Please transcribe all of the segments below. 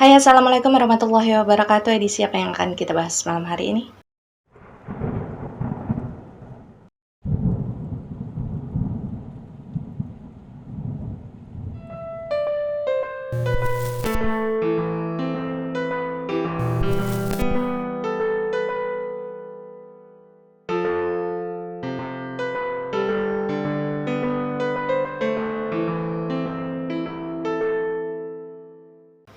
Hai, Assalamualaikum warahmatullahi wabarakatuh. Edisi apa yang akan kita bahas malam hari ini?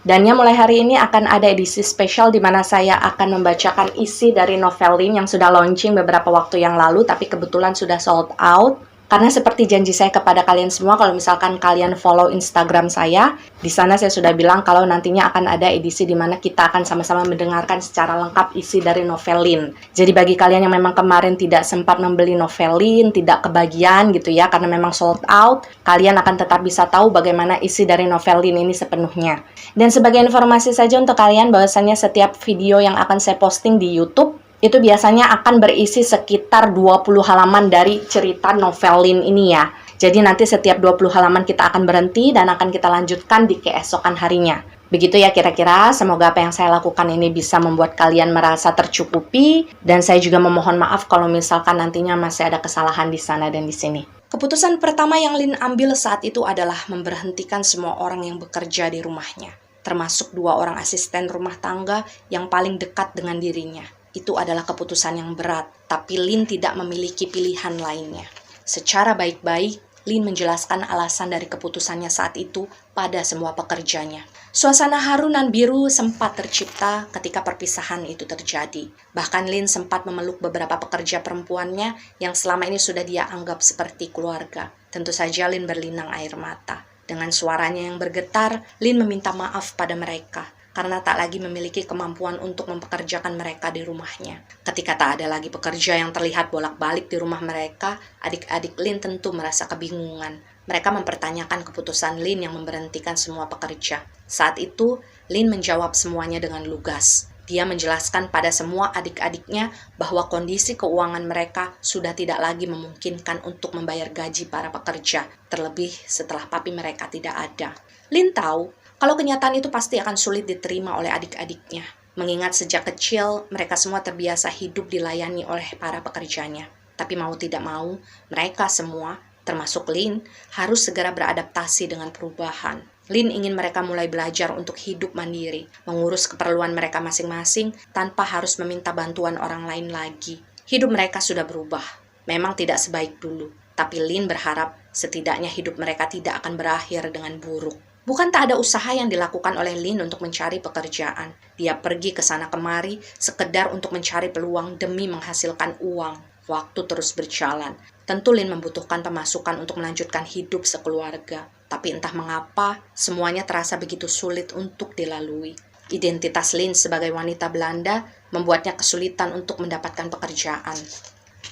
Dan ya, mulai hari ini akan ada edisi spesial di mana saya akan membacakan isi dari novel Lin yang sudah launching beberapa waktu yang lalu, tapi kebetulan sudah sold out. Karena seperti janji saya kepada kalian semua, kalau misalkan kalian follow Instagram saya, di sana saya sudah bilang kalau nantinya akan ada edisi di mana kita akan sama-sama mendengarkan secara lengkap isi dari novel Lin. Jadi bagi kalian yang memang kemarin tidak sempat membeli novel Lin, tidak kebagian gitu ya, karena memang sold out, kalian akan tetap bisa tahu bagaimana isi dari novel Lin ini sepenuhnya. Dan sebagai informasi saja untuk kalian, bahwasannya setiap video yang akan saya posting di YouTube itu biasanya akan berisi sekitar 20 halaman dari cerita novel Lin ini ya. Jadi nanti setiap 20 halaman kita akan berhenti dan akan kita lanjutkan di keesokan harinya. Begitu ya kira-kira, semoga apa yang saya lakukan ini bisa membuat kalian merasa tercukupi, dan saya juga memohon maaf kalau misalkan nantinya masih ada kesalahan di sana dan di sini. Keputusan pertama yang Lin ambil saat itu adalah memberhentikan semua orang yang bekerja di rumahnya, termasuk 2 orang asisten rumah tangga yang paling dekat dengan dirinya. Itu adalah keputusan yang berat, tapi Lin tidak memiliki pilihan lainnya. Secara baik-baik, Lin menjelaskan alasan dari keputusannya saat itu pada semua pekerjanya. Suasana harunan biru sempat tercipta ketika perpisahan itu terjadi. Bahkan Lin sempat memeluk beberapa pekerja perempuannya yang selama ini sudah dia anggap seperti keluarga. Tentu saja Lin berlinang air mata. Dengan suaranya yang bergetar, Lin meminta maaf pada mereka karena tak lagi memiliki kemampuan untuk mempekerjakan mereka di rumahnya. Ketika tak ada lagi pekerja yang terlihat bolak-balik di rumah mereka, adik-adik Lin tentu merasa kebingungan. Mereka mempertanyakan keputusan Lin yang memberhentikan semua pekerja. Saat itu, Lin menjawab semuanya dengan lugas. Dia menjelaskan pada semua adik-adiknya bahwa kondisi keuangan mereka sudah tidak lagi memungkinkan untuk membayar gaji para pekerja, terlebih setelah papi mereka tidak ada. Lin tahu kalau kenyataan itu pasti akan sulit diterima oleh adik-adiknya, mengingat sejak kecil mereka semua terbiasa hidup dilayani oleh para pekerjanya. Tapi mau tidak mau, mereka semua, termasuk Lin, harus segera beradaptasi dengan perubahan. Lin ingin mereka mulai belajar untuk hidup mandiri, mengurus keperluan mereka masing-masing tanpa harus meminta bantuan orang lain lagi. Hidup mereka sudah berubah, memang tidak sebaik dulu, tapi Lin berharap setidaknya hidup mereka tidak akan berakhir dengan buruk. Bukan tak ada usaha yang dilakukan oleh Lin untuk mencari pekerjaan. Dia pergi ke sana kemari sekedar untuk mencari peluang demi menghasilkan uang. Waktu terus berjalan. Tentu Lin membutuhkan pemasukan untuk melanjutkan hidup sekeluarga. Tapi entah mengapa, semuanya terasa begitu sulit untuk dilalui. Identitas Lin sebagai wanita Belanda membuatnya kesulitan untuk mendapatkan pekerjaan.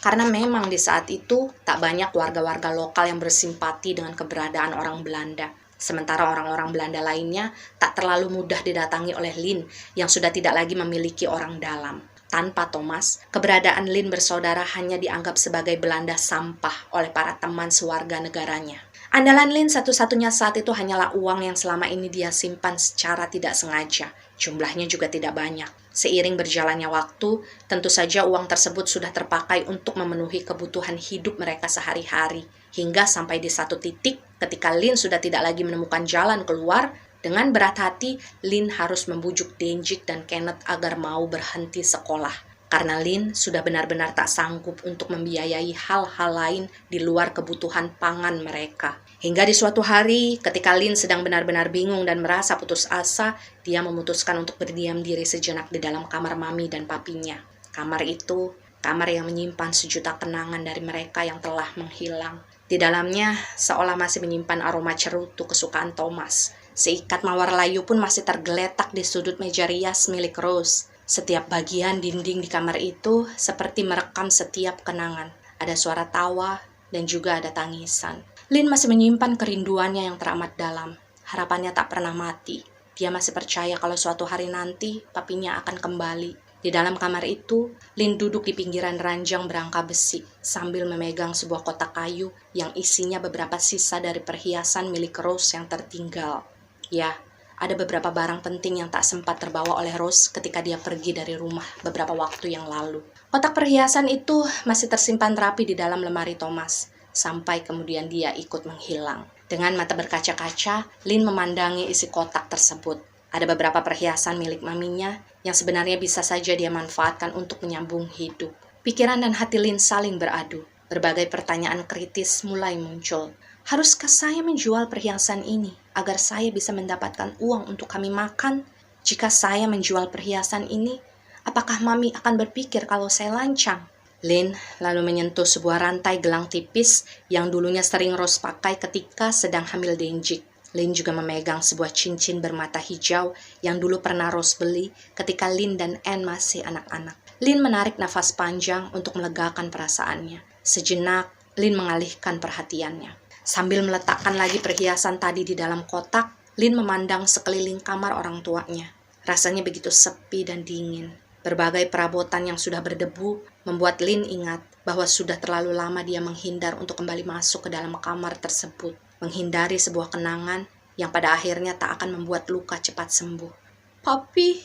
Karena memang di saat itu tak banyak warga-warga lokal yang bersimpati dengan keberadaan orang Belanda. Sementara orang-orang Belanda lainnya tak terlalu mudah didatangi oleh Lin yang sudah tidak lagi memiliki orang dalam. Tanpa Thomas, keberadaan Lin bersaudara hanya dianggap sebagai Belanda sampah oleh para teman sewarga negaranya. Andalan Lin satu-satunya saat itu hanyalah uang yang selama ini dia simpan secara tidak sengaja. Jumlahnya juga tidak banyak. Seiring berjalannya waktu, tentu saja uang tersebut sudah terpakai untuk memenuhi kebutuhan hidup mereka sehari-hari. Hingga sampai di satu titik, ketika Lin sudah tidak lagi menemukan jalan keluar, dengan berat hati, Lin harus membujuk Denjik dan Kenneth agar mau berhenti sekolah. Karena Lin sudah benar-benar tak sanggup untuk membiayai hal-hal lain di luar kebutuhan pangan mereka. Hingga di suatu hari, ketika Lin sedang benar-benar bingung dan merasa putus asa, dia memutuskan untuk berdiam diri sejenak di dalam kamar mami dan papinya. Kamar itu, kamar yang menyimpan sejuta kenangan dari mereka yang telah menghilang. Di dalamnya, seolah masih menyimpan aroma cerutu kesukaan Thomas. Seikat mawar layu pun masih tergeletak di sudut meja rias milik Rose. Setiap bagian dinding di kamar itu seperti merekam setiap kenangan. Ada suara tawa dan juga ada tangisan. Lin masih menyimpan kerinduannya yang teramat dalam. Harapannya tak pernah mati. Dia masih percaya kalau suatu hari nanti papinya akan kembali. Di dalam kamar itu, Lin duduk di pinggiran ranjang berangka besi sambil memegang sebuah kotak kayu yang isinya beberapa sisa dari perhiasan milik Rose yang tertinggal. Ya, ada beberapa barang penting yang tak sempat terbawa oleh Rose ketika dia pergi dari rumah beberapa waktu yang lalu. Kotak perhiasan itu masih tersimpan rapi di dalam lemari Thomas, sampai kemudian dia ikut menghilang. Dengan mata berkaca-kaca, Lynn memandangi isi kotak tersebut. Ada beberapa perhiasan milik maminya yang sebenarnya bisa saja dia manfaatkan untuk menyambung hidup. Pikiran dan hati Lynn saling beradu. Berbagai pertanyaan kritis mulai muncul. Haruskah saya menjual perhiasan ini agar saya bisa mendapatkan uang untuk kami makan? Jika saya menjual perhiasan ini, apakah Mami akan berpikir kalau saya lancang? Lynn lalu menyentuh sebuah rantai gelang tipis yang dulunya sering Rose pakai ketika sedang hamil Denjik. Lynn juga memegang sebuah cincin bermata hijau yang dulu pernah Rose beli ketika Lynn dan Anne masih anak-anak. Lynn menarik nafas panjang untuk melegakan perasaannya. Sejenak, Lynn mengalihkan perhatiannya. Sambil meletakkan lagi perhiasan tadi di dalam kotak, Lynn memandang sekeliling kamar orang tuanya. Rasanya begitu sepi dan dingin. Berbagai perabotan yang sudah berdebu membuat Lynn ingat bahwa sudah terlalu lama dia menghindar untuk kembali masuk ke dalam kamar tersebut. Menghindari sebuah kenangan yang pada akhirnya tak akan membuat luka cepat sembuh. "Papi,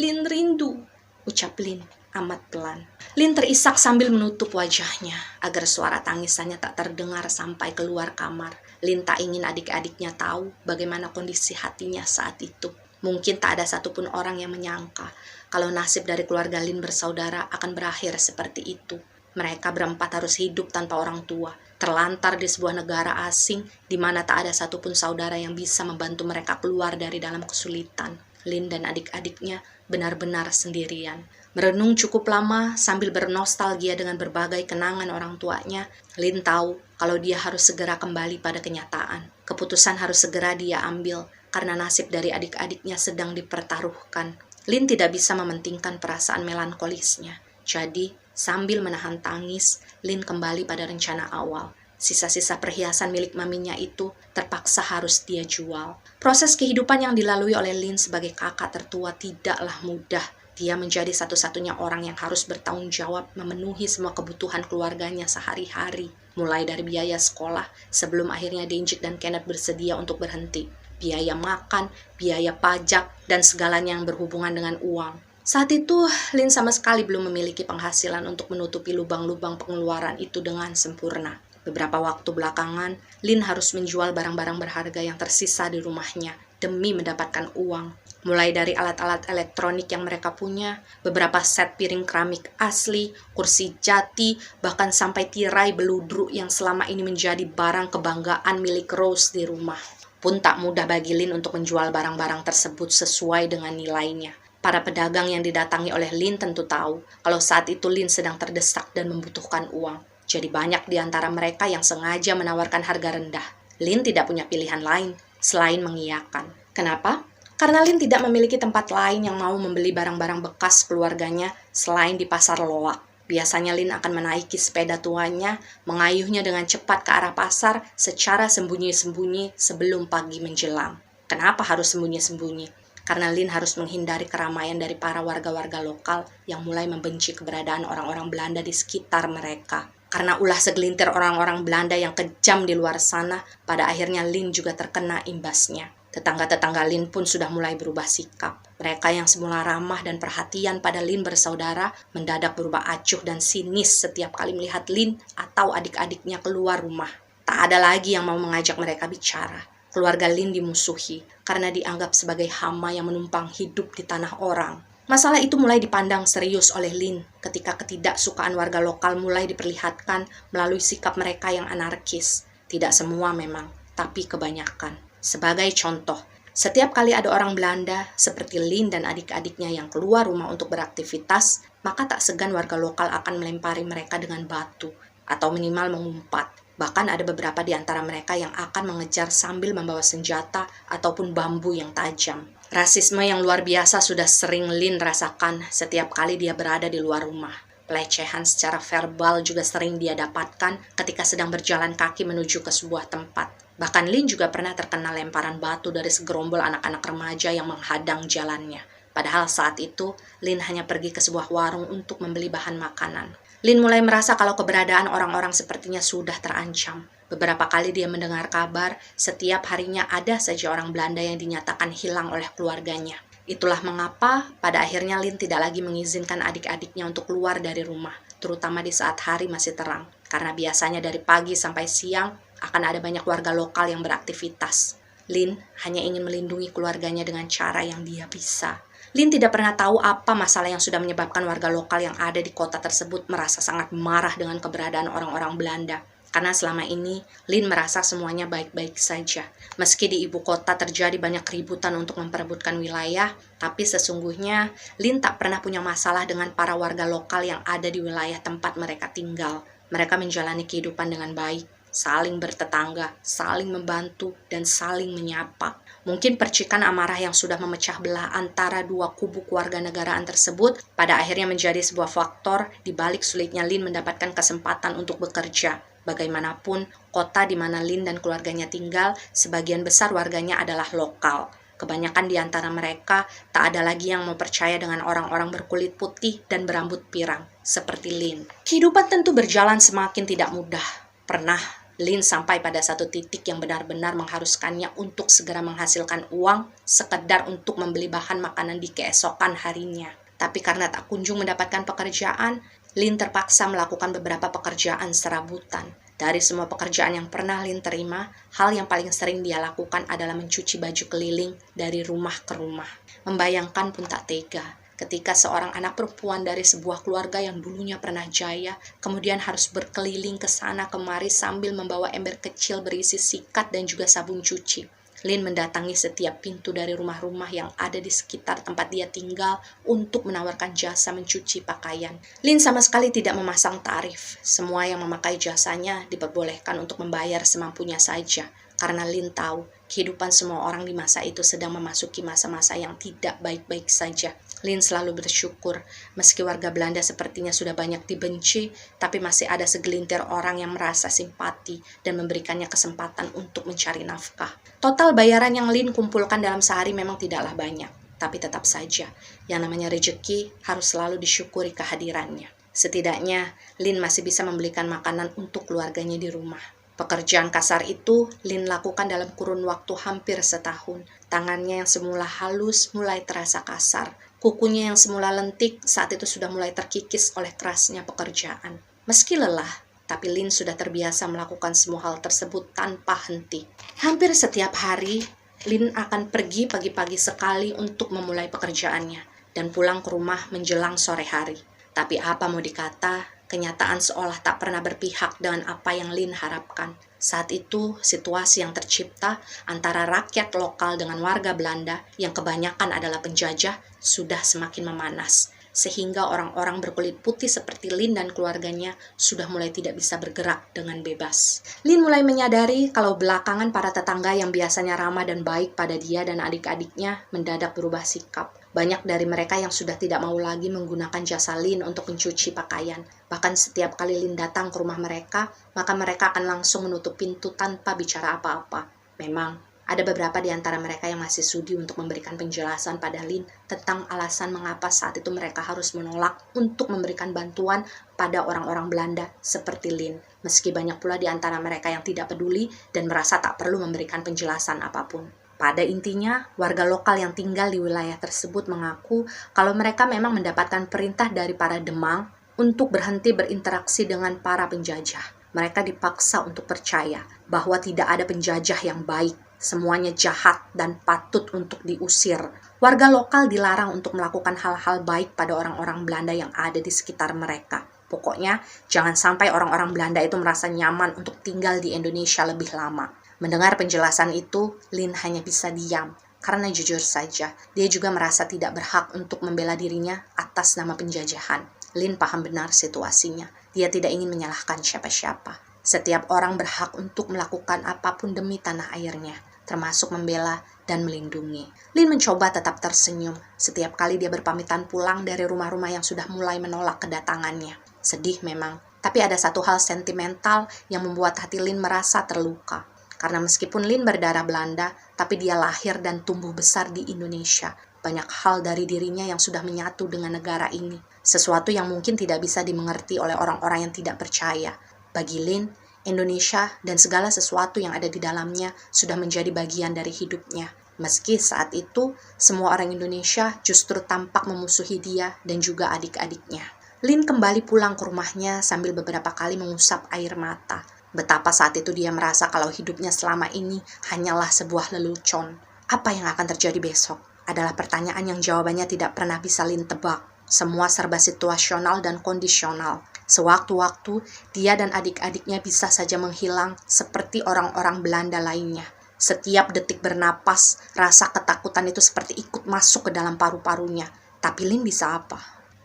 Lynn rindu," ucap Lynn amat pelan. Lynn terisak sambil menutup wajahnya agar suara tangisannya tak terdengar sampai keluar kamar. Lynn tak ingin adik-adiknya tahu bagaimana kondisi hatinya saat itu. Mungkin tak ada satupun orang yang menyangka kalau nasib dari keluarga Lynn bersaudara akan berakhir seperti itu. Mereka berempat harus hidup tanpa orang tua, terlantar di sebuah negara asing di mana tak ada satupun saudara yang bisa membantu mereka keluar dari dalam kesulitan. Lynn dan adik-adiknya benar-benar sendirian. Merenung cukup lama sambil bernostalgia dengan berbagai kenangan orang tuanya, Lynn tahu kalau dia harus segera kembali pada kenyataan. Keputusan harus segera dia ambil karena nasib dari adik-adiknya sedang dipertaruhkan. Lynn tidak bisa mementingkan perasaan melankolisnya. Jadi, sambil menahan tangis, Lynn kembali pada rencana awal. Sisa-sisa perhiasan milik maminya itu terpaksa harus dia jual. Proses kehidupan yang dilalui oleh Lynn sebagai kakak tertua tidaklah mudah. Dia menjadi satu-satunya orang yang harus bertanggung jawab memenuhi semua kebutuhan keluarganya sehari-hari. Mulai dari biaya sekolah sebelum akhirnya Denjik dan Kenneth bersedia untuk berhenti. Biaya makan, biaya pajak, dan segalanya yang berhubungan dengan uang. Saat itu, Lynn sama sekali belum memiliki penghasilan untuk menutupi lubang-lubang pengeluaran itu dengan sempurna. Beberapa waktu belakangan, Lynn harus menjual barang-barang berharga yang tersisa di rumahnya demi mendapatkan uang. Mulai dari alat-alat elektronik yang mereka punya, beberapa set piring keramik asli, kursi jati, bahkan sampai tirai beludru yang selama ini menjadi barang kebanggaan milik Rose di rumah. Pun tak mudah bagi Lynn untuk menjual barang-barang tersebut sesuai dengan nilainya. Para pedagang yang didatangi oleh Lynn tentu tahu kalau saat itu Lynn sedang terdesak dan membutuhkan uang. Jadi banyak di antara mereka yang sengaja menawarkan harga rendah. Lynn tidak punya pilihan lain selain mengiyakan. Kenapa? Karena Lynn tidak memiliki tempat lain yang mau membeli barang-barang bekas keluarganya selain di pasar loak. Biasanya Lynn akan menaiki sepeda tuanya, mengayuhnya dengan cepat ke arah pasar secara sembunyi-sembunyi sebelum pagi menjelang. Kenapa harus sembunyi-sembunyi? Karena Lynn harus menghindari keramaian dari para warga-warga lokal yang mulai membenci keberadaan orang-orang Belanda di sekitar mereka. Karena ulah segelintir orang-orang Belanda yang kejam di luar sana, pada akhirnya Lynn juga terkena imbasnya. Tetangga-tetangga Lynn pun sudah mulai berubah sikap. Mereka yang semula ramah dan perhatian pada Lynn bersaudara mendadak berubah acuh dan sinis setiap kali melihat Lynn atau adik-adiknya keluar rumah. Tak ada lagi yang mau mengajak mereka bicara. Keluarga Lynn dimusuhi karena dianggap sebagai hama yang menumpang hidup di tanah orang. Masalah itu mulai dipandang serius oleh Lynn ketika ketidaksukaan warga lokal mulai diperlihatkan melalui sikap mereka yang anarkis. Tidak semua memang, tapi kebanyakan. Sebagai contoh, setiap kali ada orang Belanda seperti Lynn dan adik-adiknya yang keluar rumah untuk beraktivitas, maka tak segan warga lokal akan melempari mereka dengan batu atau minimal mengumpat. Bahkan ada beberapa di antara mereka yang akan mengejar sambil membawa senjata ataupun bambu yang tajam. Rasisme yang luar biasa sudah sering Lynn rasakan setiap kali dia berada di luar rumah. Pelecehan secara verbal juga sering dia dapatkan ketika sedang berjalan kaki menuju ke sebuah tempat. Bahkan Lynn juga pernah terkena lemparan batu dari segerombol anak-anak remaja yang menghadang jalannya. Padahal saat itu, Lynn hanya pergi ke sebuah warung untuk membeli bahan makanan. Lynn mulai merasa kalau keberadaan orang-orang sepertinya sudah terancam. Beberapa kali dia mendengar kabar, setiap harinya ada saja orang Belanda yang dinyatakan hilang oleh keluarganya. Itulah mengapa pada akhirnya Lin tidak lagi mengizinkan adik-adiknya untuk keluar dari rumah, terutama di saat hari masih terang. Karena biasanya dari pagi sampai siang akan ada banyak warga lokal yang beraktivitas. Lin hanya ingin melindungi keluarganya dengan cara yang dia bisa. Lin tidak pernah tahu apa masalah yang sudah menyebabkan warga lokal yang ada di kota tersebut merasa sangat marah dengan keberadaan orang-orang Belanda. Karena selama ini, Lin merasa semuanya baik-baik saja. Meski di ibu kota terjadi banyak keributan untuk memperebutkan wilayah, tapi sesungguhnya Lin tak pernah punya masalah dengan para warga lokal yang ada di wilayah tempat mereka tinggal. Mereka menjalani kehidupan dengan baik, saling bertetangga, saling membantu, dan saling menyapa. Mungkin percikan amarah yang sudah memecah belah antara dua kubu kewarganegaraan tersebut pada akhirnya menjadi sebuah faktor di balik sulitnya Lin mendapatkan kesempatan untuk bekerja. Bagaimanapun, kota di mana Lin dan keluarganya tinggal, sebagian besar warganya adalah lokal. Kebanyakan di antara mereka tak ada lagi yang mau percaya dengan orang-orang berkulit putih dan berambut pirang, seperti Lin. Kehidupan tentu berjalan semakin tidak mudah. Pernah Lin sampai pada satu titik yang benar-benar mengharuskannya untuk segera menghasilkan uang sekedar untuk membeli bahan makanan di keesokan harinya. Tapi karena tak kunjung mendapatkan pekerjaan, Lin terpaksa melakukan beberapa pekerjaan serabutan. Dari semua pekerjaan yang pernah Lin terima, hal yang paling sering dia lakukan adalah mencuci baju keliling dari rumah ke rumah. Membayangkan pun tak tega, ketika seorang anak perempuan dari sebuah keluarga yang dulunya pernah jaya, kemudian harus berkeliling ke sana kemari sambil membawa ember kecil berisi sikat dan juga sabun cuci. Lin mendatangi setiap pintu dari rumah-rumah yang ada di sekitar tempat dia tinggal untuk menawarkan jasa mencuci pakaian. Lin sama sekali tidak memasang tarif. Semua yang memakai jasanya diperbolehkan untuk membayar semampunya saja. Karena Lin tahu, kehidupan semua orang di masa itu sedang memasuki masa-masa yang tidak baik-baik saja. Lin selalu bersyukur, meski warga Belanda sepertinya sudah banyak dibenci, tapi masih ada segelintir orang yang merasa simpati dan memberikannya kesempatan untuk mencari nafkah. Total bayaran yang Lin kumpulkan dalam sehari memang tidaklah banyak, tapi tetap saja, yang namanya rezeki harus selalu disyukuri kehadirannya. Setidaknya, Lin masih bisa membelikan makanan untuk keluarganya di rumah. Pekerjaan kasar itu Lin lakukan dalam kurun waktu hampir setahun. Tangannya yang semula halus mulai terasa kasar. Kukunya yang semula lentik saat itu sudah mulai terkikis oleh kerasnya pekerjaan. Meski lelah, tapi Lin sudah terbiasa melakukan semua hal tersebut tanpa henti. Hampir setiap hari, Lin akan pergi pagi-pagi sekali untuk memulai pekerjaannya dan pulang ke rumah menjelang sore hari. Tapi apa mau dikata, kenyataan seolah tak pernah berpihak dengan apa yang Lin harapkan. Saat itu, situasi yang tercipta antara rakyat lokal dengan warga Belanda yang kebanyakan adalah penjajah sudah semakin memanas. Sehingga orang-orang berkulit putih seperti Lin dan keluarganya sudah mulai tidak bisa bergerak dengan bebas. Lin mulai menyadari kalau belakangan para tetangga yang biasanya ramah dan baik pada dia dan adik-adiknya mendadak berubah sikap. Banyak dari mereka yang sudah tidak mau lagi menggunakan jasa Lin untuk mencuci pakaian. Bahkan setiap kali Lin datang ke rumah mereka, maka mereka akan langsung menutup pintu tanpa bicara apa-apa. Memang, ada beberapa di antara mereka yang masih sudi untuk memberikan penjelasan pada Lin tentang alasan mengapa saat itu mereka harus menolak untuk memberikan bantuan pada orang-orang Belanda seperti Lin. Meski banyak pula di antara mereka yang tidak peduli dan merasa tak perlu memberikan penjelasan apapun. Pada intinya, warga lokal yang tinggal di wilayah tersebut mengaku kalau mereka memang mendapatkan perintah dari para Demang untuk berhenti berinteraksi dengan para penjajah. Mereka dipaksa untuk percaya bahwa tidak ada penjajah yang baik. Semuanya jahat dan patut untuk diusir. Warga lokal dilarang untuk melakukan hal-hal baik pada orang-orang Belanda yang ada di sekitar mereka. Pokoknya, jangan sampai orang-orang Belanda itu merasa nyaman untuk tinggal di Indonesia lebih lama. Mendengar penjelasan itu, Lin hanya bisa diam. Karena jujur saja, dia juga merasa tidak berhak untuk membela dirinya atas nama penjajahan. Lin paham benar situasinya. Dia tidak ingin menyalahkan siapa-siapa. Setiap orang berhak untuk melakukan apapun demi tanah airnya, termasuk membela dan melindungi. Lin mencoba tetap tersenyum setiap kali dia berpamitan pulang dari rumah-rumah yang sudah mulai menolak kedatangannya. Sedih memang, tapi ada satu hal sentimental yang membuat hati Lin merasa terluka. Karena meskipun Lin berdarah Belanda, tapi dia lahir dan tumbuh besar di Indonesia. Banyak hal dari dirinya yang sudah menyatu dengan negara ini. Sesuatu yang mungkin tidak bisa dimengerti oleh orang-orang yang tidak percaya. Bagi Lin, Indonesia dan segala sesuatu yang ada di dalamnya sudah menjadi bagian dari hidupnya. Meski saat itu, semua orang Indonesia justru tampak memusuhi dia dan juga adik-adiknya. Lin kembali pulang ke rumahnya sambil beberapa kali mengusap air mata. Betapa saat itu dia merasa kalau hidupnya selama ini hanyalah sebuah lelucon. Apa yang akan terjadi besok adalah pertanyaan yang jawabannya tidak pernah bisa Lin tebak. Semua serba situasional dan kondisional. Sewaktu-waktu, dia dan adik-adiknya bisa saja menghilang seperti orang-orang Belanda lainnya. Setiap detik bernapas, rasa ketakutan itu seperti ikut masuk ke dalam paru-parunya. Tapi Lin bisa apa?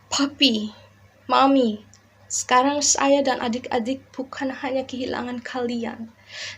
Papi, Mami, sekarang saya dan adik-adik bukan hanya kehilangan kalian,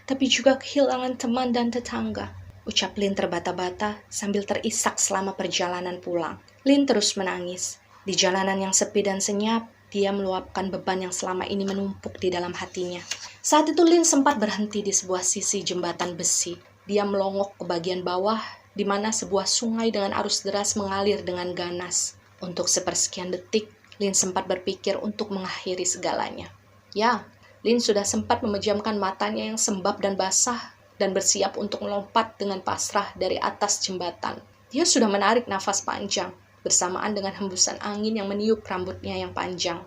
tapi juga kehilangan teman dan tetangga. Ucap Lin terbata-bata sambil terisak selama perjalanan pulang. Lin terus menangis. Di jalanan yang sepi dan senyap, dia meluapkan beban yang selama ini menumpuk di dalam hatinya. Saat itu Lin sempat berhenti di sebuah sisi jembatan besi. Dia melongok ke bagian bawah, di mana sebuah sungai dengan arus deras mengalir dengan ganas. Untuk sepersekian detik, Lin sempat berpikir untuk mengakhiri segalanya. Ya, Lin sudah sempat memejamkan matanya yang sembab dan basah, dan bersiap untuk melompat dengan pasrah dari atas jembatan. Dia sudah menarik nafas panjang, bersamaan dengan hembusan angin yang meniup rambutnya yang panjang.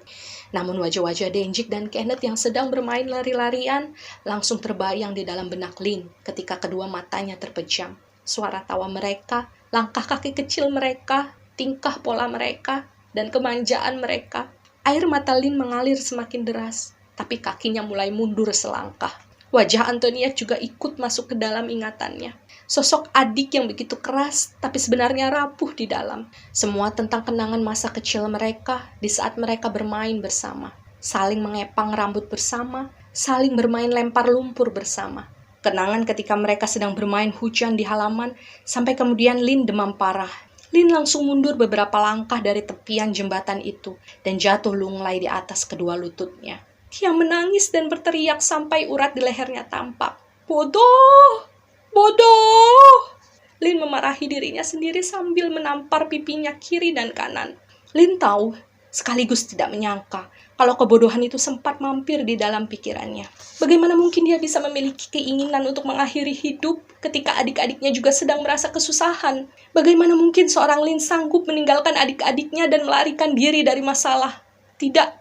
Namun wajah-wajah Denjik dan Kenneth yang sedang bermain lari-larian langsung terbayang di dalam benak Lin ketika kedua matanya terpejam. Suara tawa mereka, langkah kaki kecil mereka, tingkah pola mereka, dan kemanjaan mereka. Air mata Lin mengalir semakin deras, tapi kakinya mulai mundur selangkah. Wajah Antonia juga ikut masuk ke dalam ingatannya. Sosok adik yang begitu keras, tapi sebenarnya rapuh di dalam. Semua tentang kenangan masa kecil mereka di saat mereka bermain bersama. Saling mengepang rambut bersama, saling bermain lempar lumpur bersama. Kenangan ketika mereka sedang bermain hujan di halaman, sampai kemudian Lin demam parah. Lin langsung mundur beberapa langkah dari tepian jembatan itu, dan jatuh lunglai di atas kedua lututnya. Dia menangis dan berteriak sampai urat di lehernya tampak. Bodoh! Bodoh! Lin memarahi dirinya sendiri sambil menampar pipinya kiri dan kanan. Lin tahu, sekaligus tidak menyangka, kalau kebodohan itu sempat mampir di dalam pikirannya. Bagaimana mungkin dia bisa memiliki keinginan untuk mengakhiri hidup ketika adik-adiknya juga sedang merasa kesusahan? Bagaimana mungkin seorang Lin sanggup meninggalkan adik-adiknya dan melarikan diri dari masalah? Tidak.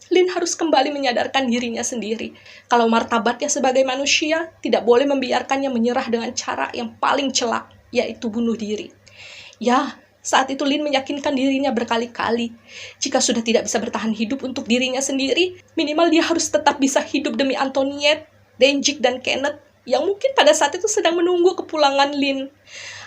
Lin harus kembali menyadarkan dirinya sendiri. Kalau martabatnya sebagai manusia, tidak boleh membiarkannya menyerah dengan cara yang paling celak, yaitu bunuh diri. Ya, saat itu Lin meyakinkan dirinya berkali-kali. Jika sudah tidak bisa bertahan hidup untuk dirinya sendiri, minimal dia harus tetap bisa hidup demi Antoniette, Denjik, dan Kenneth, yang mungkin pada saat itu sedang menunggu kepulangan Lin.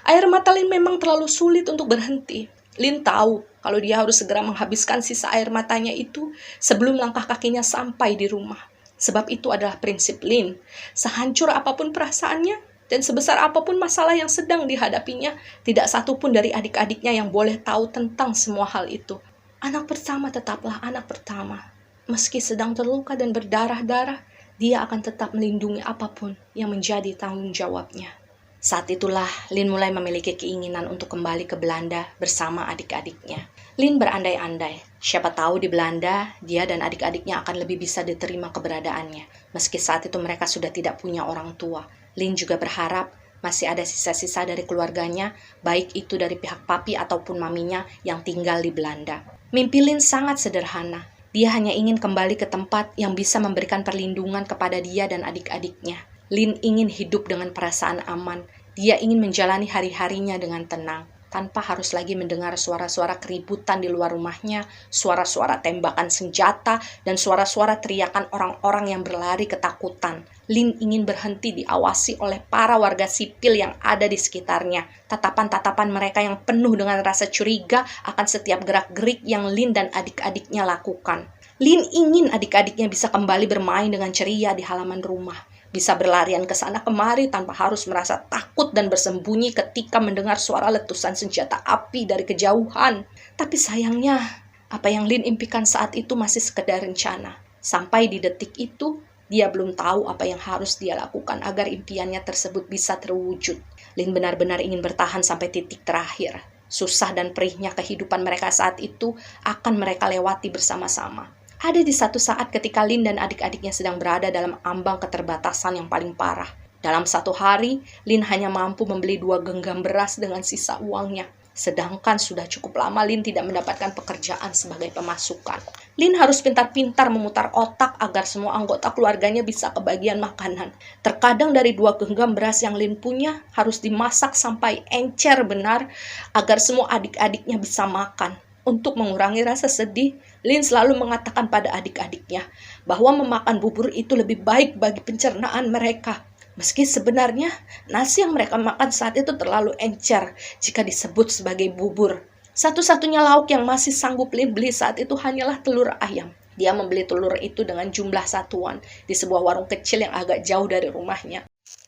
Air mata Lin memang terlalu sulit untuk berhenti. Lin tahu kalau dia harus segera menghabiskan sisa air matanya itu sebelum langkah kakinya sampai di rumah. Sebab itu adalah prinsip Lin. Sehancur apapun perasaannya dan sebesar apapun masalah yang sedang dihadapinya, tidak satupun dari adik-adiknya yang boleh tahu tentang semua hal itu. Anak pertama tetaplah anak pertama. Meski sedang terluka dan berdarah-darah, dia akan tetap melindungi apapun yang menjadi tanggung jawabnya. Saat itulah Lin mulai memiliki keinginan untuk kembali ke Belanda bersama adik-adiknya. Lin berandai-andai, siapa tahu di Belanda dia dan adik-adiknya akan lebih bisa diterima keberadaannya. Meski saat itu mereka sudah tidak punya orang tua. Lin juga berharap masih ada sisa-sisa dari keluarganya, baik itu dari pihak papi ataupun maminya yang tinggal di Belanda. Mimpi Lin sangat sederhana. Dia hanya ingin kembali ke tempat yang bisa memberikan perlindungan kepada dia dan adik-adiknya. Lin ingin hidup dengan perasaan aman. Dia ingin menjalani hari-harinya dengan tenang, tanpa harus lagi mendengar suara-suara keributan di luar rumahnya, suara-suara tembakan senjata, dan suara-suara teriakan orang-orang yang berlari ketakutan. Lin ingin berhenti diawasi oleh para warga sipil yang ada di sekitarnya. Tatapan-tatapan mereka yang penuh dengan rasa curiga akan setiap gerak-gerik yang Lin dan adik-adiknya lakukan. Lin ingin adik-adiknya bisa kembali bermain dengan ceria di halaman rumah. Bisa berlarian ke sana kemari tanpa harus merasa takut dan bersembunyi ketika mendengar suara letusan senjata api dari kejauhan. Tapi sayangnya, apa yang Lin impikan saat itu masih sekedar rencana. Sampai di detik itu, dia belum tahu apa yang harus dia lakukan agar impiannya tersebut bisa terwujud. Lin benar-benar ingin bertahan sampai titik terakhir. Susah dan perihnya kehidupan mereka saat itu akan mereka lewati bersama-sama. Ada di satu saat ketika Lin dan adik-adiknya sedang berada dalam ambang keterbatasan yang paling parah. Dalam satu hari, Lin hanya mampu membeli 2 genggam beras dengan sisa uangnya. Sedangkan sudah cukup lama Lin tidak mendapatkan pekerjaan sebagai pemasukan. Lin harus pintar-pintar memutar otak agar semua anggota keluarganya bisa kebagian makanan. Terkadang dari 2 genggam beras yang Lin punya harus dimasak sampai encer benar agar semua adik-adiknya bisa makan. Untuk mengurangi rasa sedih, Lin selalu mengatakan pada adik-adiknya bahwa memakan bubur itu lebih baik bagi pencernaan mereka. Meski sebenarnya nasi yang mereka makan saat itu terlalu encer jika disebut sebagai bubur. Satu-satunya lauk yang masih sanggup Lin beli saat itu hanyalah telur ayam. Dia membeli telur itu dengan jumlah satuan di sebuah warung kecil yang agak jauh dari rumahnya.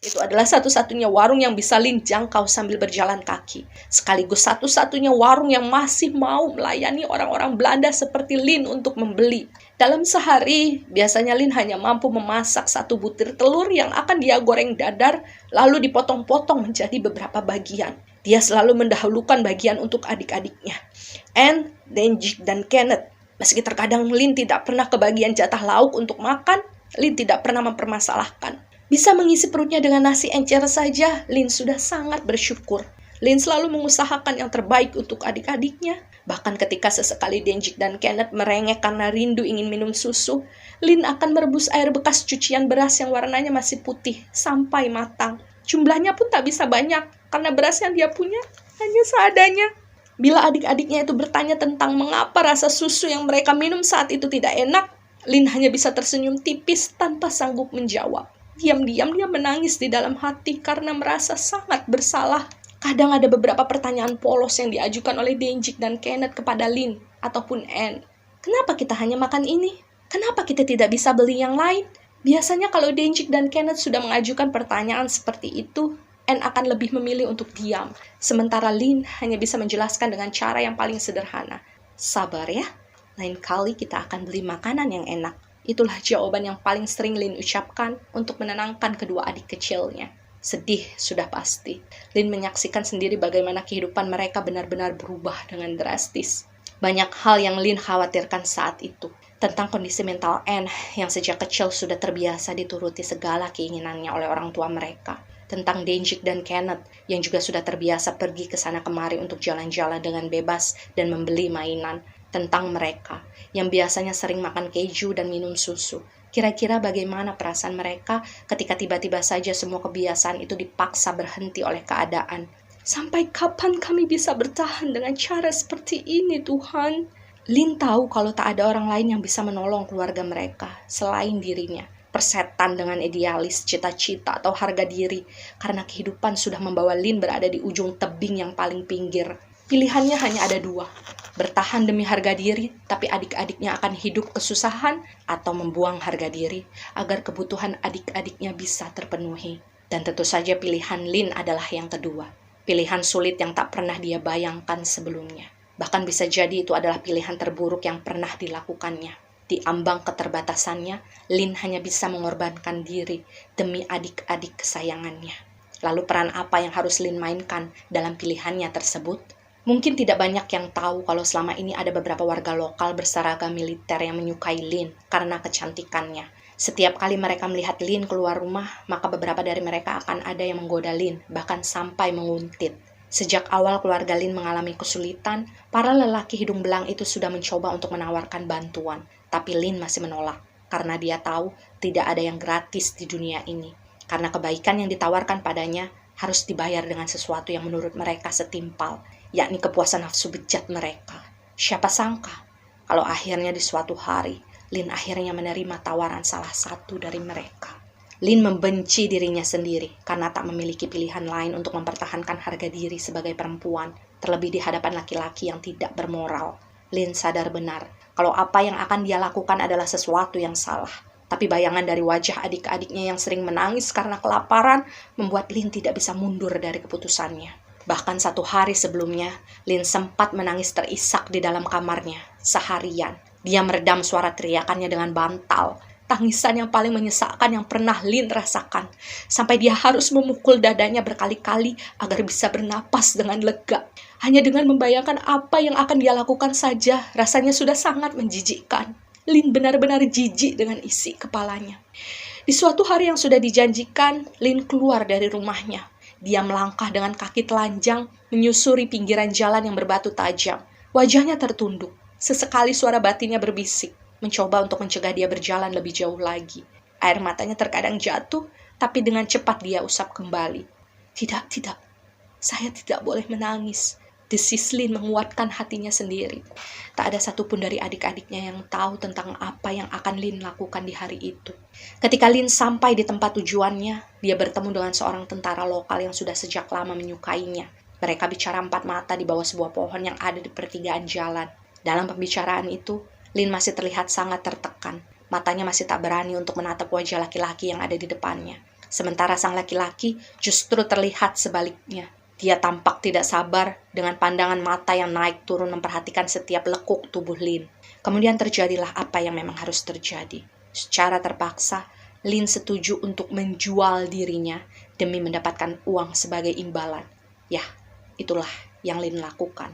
Itu adalah satu-satunya warung yang bisa Lin jangkau sambil berjalan kaki. Sekaligus satu-satunya warung yang masih mau melayani orang-orang Belanda seperti Lin untuk membeli. Dalam sehari, biasanya Lin hanya mampu memasak 1 butir telur yang akan dia goreng dadar, lalu dipotong-potong menjadi beberapa bagian. Dia selalu mendahulukan bagian untuk adik-adiknya, Anne, Denjik, dan Kenneth. Meski terkadang Lin tidak pernah kebagian jatah lauk untuk makan, Lin tidak pernah mempermasalahkan. Bisa mengisi perutnya dengan nasi encer saja, Lin sudah sangat bersyukur. Lin selalu mengusahakan yang terbaik untuk adik-adiknya. Bahkan ketika sesekali Denjik dan Kenneth merengek karena rindu ingin minum susu, Lin akan merebus air bekas cucian beras yang warnanya masih putih sampai matang. Jumlahnya pun tak bisa banyak, karena beras yang dia punya hanya seadanya. Bila adik-adiknya itu bertanya tentang mengapa rasa susu yang mereka minum saat itu tidak enak, Lin hanya bisa tersenyum tipis tanpa sanggup menjawab. Diam-diam dia menangis di dalam hati karena merasa sangat bersalah. Kadang ada beberapa pertanyaan polos yang diajukan oleh Denjik dan Kenneth kepada Lin ataupun Anne. Kenapa kita hanya makan ini? Kenapa kita tidak bisa beli yang lain? Biasanya kalau Denjik dan Kenneth sudah mengajukan pertanyaan seperti itu, Anne akan lebih memilih untuk diam. Sementara Lin hanya bisa menjelaskan dengan cara yang paling sederhana. Sabar ya, lain kali kita akan beli makanan yang enak. Itulah jawaban yang paling sering Lin ucapkan untuk menenangkan kedua adik kecilnya. Sedih sudah pasti. Lin menyaksikan sendiri bagaimana kehidupan mereka benar-benar berubah dengan drastis. Banyak hal yang Lin khawatirkan saat itu. Tentang kondisi mental Anne yang sejak kecil sudah terbiasa dituruti segala keinginannya oleh orang tua mereka. Tentang Denjik dan Kenneth yang juga sudah terbiasa pergi ke sana kemari untuk jalan-jalan dengan bebas dan membeli mainan. Tentang mereka yang biasanya sering makan keju dan minum susu. Kira-kira bagaimana perasaan mereka ketika tiba-tiba saja semua kebiasaan itu dipaksa berhenti oleh keadaan. Sampai kapan kami bisa bertahan dengan cara seperti ini, Tuhan? Lin tahu kalau tak ada orang lain yang bisa menolong keluarga mereka selain dirinya. Persetan dengan idealis, cita-cita, atau harga diri. Karena kehidupan sudah membawa Lin berada di ujung tebing yang paling pinggir. Pilihannya hanya ada 2. Bertahan demi harga diri, tapi adik-adiknya akan hidup kesusahan, atau membuang harga diri agar kebutuhan adik-adiknya bisa terpenuhi. Dan tentu saja pilihan Lin adalah yang kedua. Pilihan sulit yang tak pernah dia bayangkan sebelumnya. Bahkan bisa jadi itu adalah pilihan terburuk yang pernah dilakukannya. Di ambang keterbatasannya, Lin hanya bisa mengorbankan diri demi adik-adik kesayangannya. Lalu peran apa yang harus Lin mainkan dalam pilihannya tersebut? Mungkin tidak banyak yang tahu kalau selama ini ada beberapa warga lokal berseragam militer yang menyukai Lin karena kecantikannya. Setiap kali mereka melihat Lin keluar rumah, maka beberapa dari mereka akan ada yang menggoda Lin, bahkan sampai menguntit. Sejak awal keluarga Lin mengalami kesulitan, para lelaki hidung belang itu sudah mencoba untuk menawarkan bantuan. Tapi Lin masih menolak, karena dia tahu tidak ada yang gratis di dunia ini. Karena kebaikan yang ditawarkan padanya harus dibayar dengan sesuatu yang menurut mereka setimpal, yakni kepuasan nafsu bejat mereka. Siapa sangka, kalau akhirnya di suatu hari, Lin akhirnya menerima tawaran salah satu dari mereka. Lin membenci dirinya sendiri karena tak memiliki pilihan lain untuk mempertahankan harga diri sebagai perempuan, terlebih di hadapan laki-laki yang tidak bermoral. Lin sadar benar kalau apa yang akan dia lakukan adalah sesuatu yang salah. Tapi bayangan dari wajah adik-adiknya yang sering menangis karena kelaparan membuat Lin tidak bisa mundur dari keputusannya. Bahkan 1 hari sebelumnya, Lin sempat menangis terisak di dalam kamarnya seharian. Dia meredam suara teriakannya dengan bantal. Tangisan yang paling menyesakkan yang pernah Lin rasakan. Sampai dia harus memukul dadanya berkali-kali agar bisa bernapas dengan lega. Hanya dengan membayangkan apa yang akan dia lakukan saja, rasanya sudah sangat menjijikkan. Lin benar-benar jijik dengan isi kepalanya. Di suatu hari yang sudah dijanjikan, Lin keluar dari rumahnya. Dia melangkah dengan kaki telanjang, menyusuri pinggiran jalan yang berbatu tajam. Wajahnya tertunduk. Sesekali suara batinnya berbisik, mencoba untuk mencegah dia berjalan lebih jauh lagi. Air matanya terkadang jatuh, tapi dengan cepat dia usap kembali. Tidak, saya tidak boleh menangis. Desis Lin menguatkan hatinya sendiri. Tak ada satupun dari adik-adiknya yang tahu tentang apa yang akan Lin lakukan di hari itu. Ketika Lin sampai di tempat tujuannya, dia bertemu dengan seorang tentara lokal yang sudah sejak lama menyukainya. Mereka bicara empat mata di bawah sebuah pohon yang ada di pertigaan jalan. Dalam pembicaraan itu, Lin masih terlihat sangat tertekan. Matanya masih tak berani untuk menatap wajah laki-laki yang ada di depannya. Sementara sang laki-laki justru terlihat sebaliknya. Dia tampak tidak sabar dengan pandangan mata yang naik turun memperhatikan setiap lekuk tubuh Lin. Kemudian terjadilah apa yang memang harus terjadi. Secara terpaksa, Lin setuju untuk menjual dirinya demi mendapatkan uang sebagai imbalan. Yah, itulah yang Lin lakukan.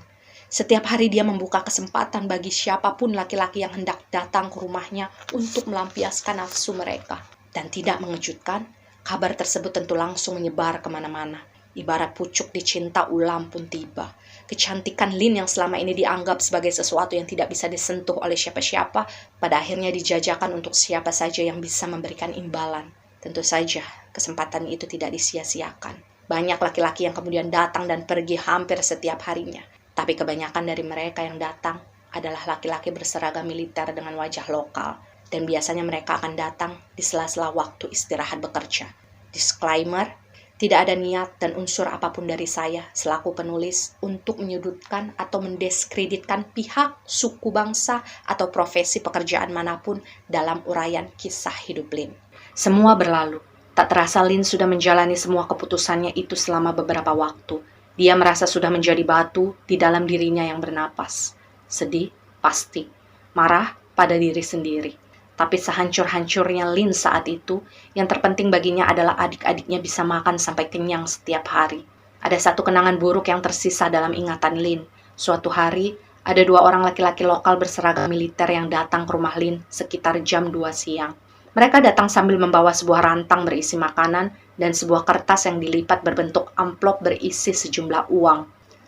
Setiap hari dia membuka kesempatan bagi siapapun laki-laki yang hendak datang ke rumahnya untuk melampiaskan nafsu mereka. Dan tidak mengejutkan, kabar tersebut tentu langsung menyebar kemana-mana. Ibarat pucuk dicinta ulam pun tiba. Kecantikan Lin yang selama ini dianggap sebagai sesuatu yang tidak bisa disentuh oleh siapa-siapa, pada akhirnya dijajakan untuk siapa saja yang bisa memberikan imbalan. Tentu saja, kesempatan itu tidak disia-siakan. Banyak laki-laki yang kemudian datang dan pergi hampir setiap harinya. Tapi kebanyakan dari mereka yang datang adalah laki-laki berseragam militer dengan wajah lokal. Dan biasanya mereka akan datang di sela-sela waktu istirahat bekerja. Disclaimer, tidak ada niat dan unsur apapun dari saya selaku penulis untuk menyudutkan atau mendiskreditkan pihak, suku bangsa, atau profesi pekerjaan manapun dalam uraian kisah hidup Lin. Semua berlalu. Tak terasa Lin sudah menjalani semua keputusannya itu selama beberapa waktu. Dia merasa sudah menjadi batu di dalam dirinya yang bernapas. Sedih, pasti. Marah pada diri sendiri. Tapi sehancur-hancurnya Lin saat itu, yang terpenting baginya adalah adik-adiknya bisa makan sampai kenyang setiap hari. Ada satu kenangan buruk yang tersisa dalam ingatan Lin. Suatu hari, ada dua orang laki-laki lokal berseragam militer yang datang ke rumah Lin sekitar jam 2 siang. Mereka datang sambil membawa sebuah rantang berisi makanan dan sebuah kertas yang dilipat berbentuk amplop berisi sejumlah uang.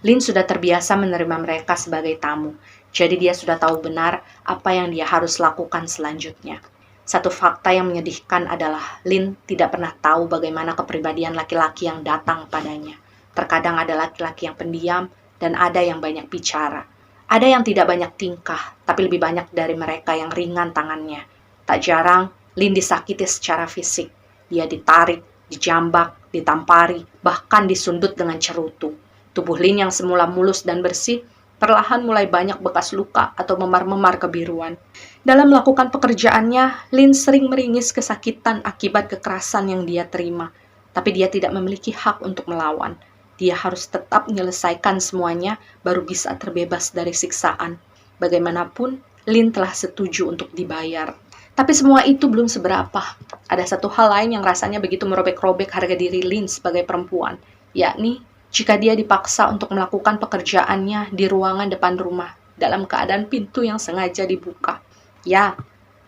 Lin sudah terbiasa menerima mereka sebagai tamu. Jadi dia sudah tahu benar apa yang dia harus lakukan selanjutnya. Satu fakta yang menyedihkan adalah Lin tidak pernah tahu bagaimana kepribadian laki-laki yang datang padanya. Terkadang ada laki-laki yang pendiam dan ada yang banyak bicara. Ada yang tidak banyak tingkah, tapi lebih banyak dari mereka yang ringan tangannya. Tak jarang, Lin disakiti secara fisik. Dia ditarik, dijambak, ditampari, bahkan disundut dengan cerutu. Tubuh Lin yang semula mulus dan bersih perlahan mulai banyak bekas luka atau memar-memar kebiruan. Dalam melakukan pekerjaannya, Lin sering meringis kesakitan akibat kekerasan yang dia terima. Tapi dia tidak memiliki hak untuk melawan. Dia harus tetap menyelesaikan semuanya baru bisa terbebas dari siksaan. Bagaimanapun, Lin telah setuju untuk dibayar. Tapi semua itu belum seberapa. Ada satu hal lain yang rasanya begitu merobek-robek harga diri Lin sebagai perempuan, yakni jika dia dipaksa untuk melakukan pekerjaannya di ruangan depan rumah dalam keadaan pintu yang sengaja dibuka. Ya,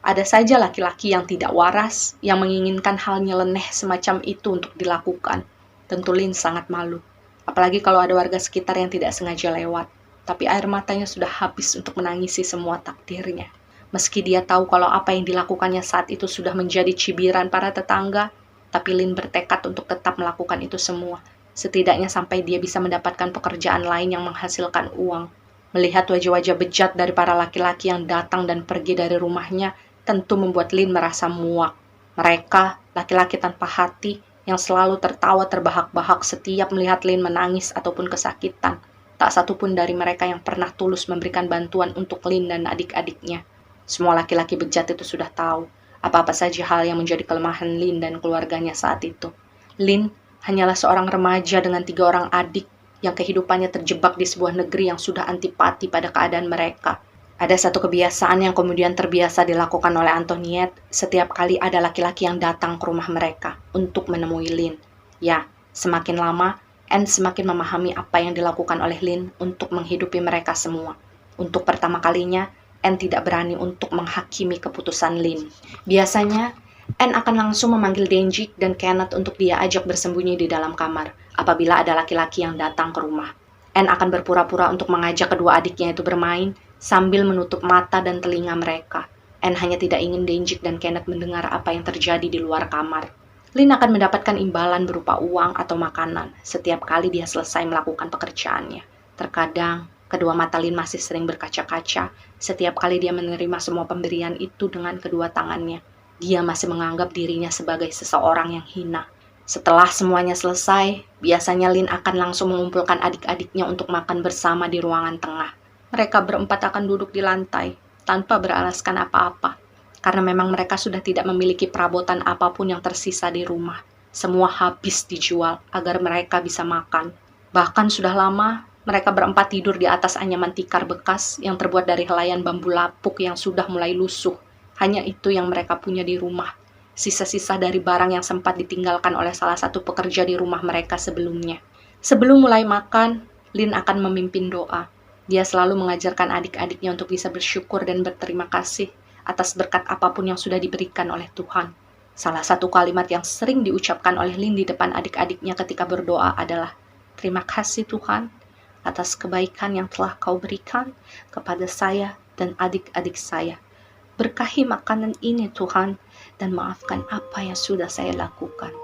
ada saja laki-laki yang tidak waras yang menginginkan hal nyeleneh semacam itu untuk dilakukan. Tentu Lin sangat malu. Apalagi kalau ada warga sekitar yang tidak sengaja lewat. Tapi air matanya sudah habis untuk menangisi semua takdirnya. Meski dia tahu kalau apa yang dilakukannya saat itu sudah menjadi cibiran para tetangga, tapi Lin bertekad untuk tetap melakukan itu semua. Setidaknya sampai dia bisa mendapatkan pekerjaan lain yang menghasilkan uang. Melihat wajah-wajah bejat dari para laki-laki yang datang dan pergi dari rumahnya, tentu membuat Lin merasa muak. Mereka, laki-laki tanpa hati, yang selalu tertawa terbahak-bahak setiap melihat Lin menangis ataupun kesakitan. Tak satupun dari mereka yang pernah tulus memberikan bantuan untuk Lin dan adik-adiknya. Semua laki-laki bejat itu sudah tahu apa-apa saja hal yang menjadi kelemahan Lin dan keluarganya saat itu. Lin hanyalah seorang remaja dengan 3 orang adik yang kehidupannya terjebak di sebuah negeri yang sudah antipati pada keadaan mereka. Ada satu kebiasaan yang kemudian terbiasa dilakukan oleh Antoniette setiap kali ada laki-laki yang datang ke rumah mereka untuk menemui Lin. Ya, semakin lama, Anne semakin memahami apa yang dilakukan oleh Lin untuk menghidupi mereka semua. Untuk pertama kalinya, Anne tidak berani untuk menghakimi keputusan Lynn. Biasanya, Anne akan langsung memanggil Denjik dan Kenneth untuk dia ajak bersembunyi di dalam kamar apabila ada laki-laki yang datang ke rumah. Anne akan berpura-pura untuk mengajak kedua adiknya itu bermain sambil menutup mata dan telinga mereka. Anne hanya tidak ingin Denjik dan Kenneth mendengar apa yang terjadi di luar kamar. Lynn akan mendapatkan imbalan berupa uang atau makanan setiap kali dia selesai melakukan pekerjaannya. Terkadang, kedua mata Lynn masih sering berkaca-kaca setiap kali dia menerima semua pemberian itu dengan kedua tangannya. Dia masih menganggap dirinya sebagai seseorang yang hina. Setelah semuanya selesai, biasanya Lynn akan langsung mengumpulkan adik-adiknya untuk makan bersama di ruangan tengah. Mereka berempat akan duduk di lantai, tanpa beralaskan apa-apa. Karena memang mereka sudah tidak memiliki perabotan apapun yang tersisa di rumah. Semua habis dijual agar mereka bisa makan. Bahkan sudah lama, mereka berempat tidur di atas anyaman tikar bekas yang terbuat dari helaian bambu lapuk yang sudah mulai lusuh. Hanya itu yang mereka punya di rumah. Sisa-sisa dari barang yang sempat ditinggalkan oleh salah satu pekerja di rumah mereka sebelumnya. Sebelum mulai makan, Lynn akan memimpin doa. Dia selalu mengajarkan adik-adiknya untuk bisa bersyukur dan berterima kasih atas berkat apapun yang sudah diberikan oleh Tuhan. Salah satu kalimat yang sering diucapkan oleh Lynn di depan adik-adiknya ketika berdoa adalah, "Terima kasih Tuhan atas kebaikan yang telah Kau berikan kepada saya dan adik-adik saya. Berkahi makanan ini Tuhan, dan maafkan apa yang sudah saya lakukan."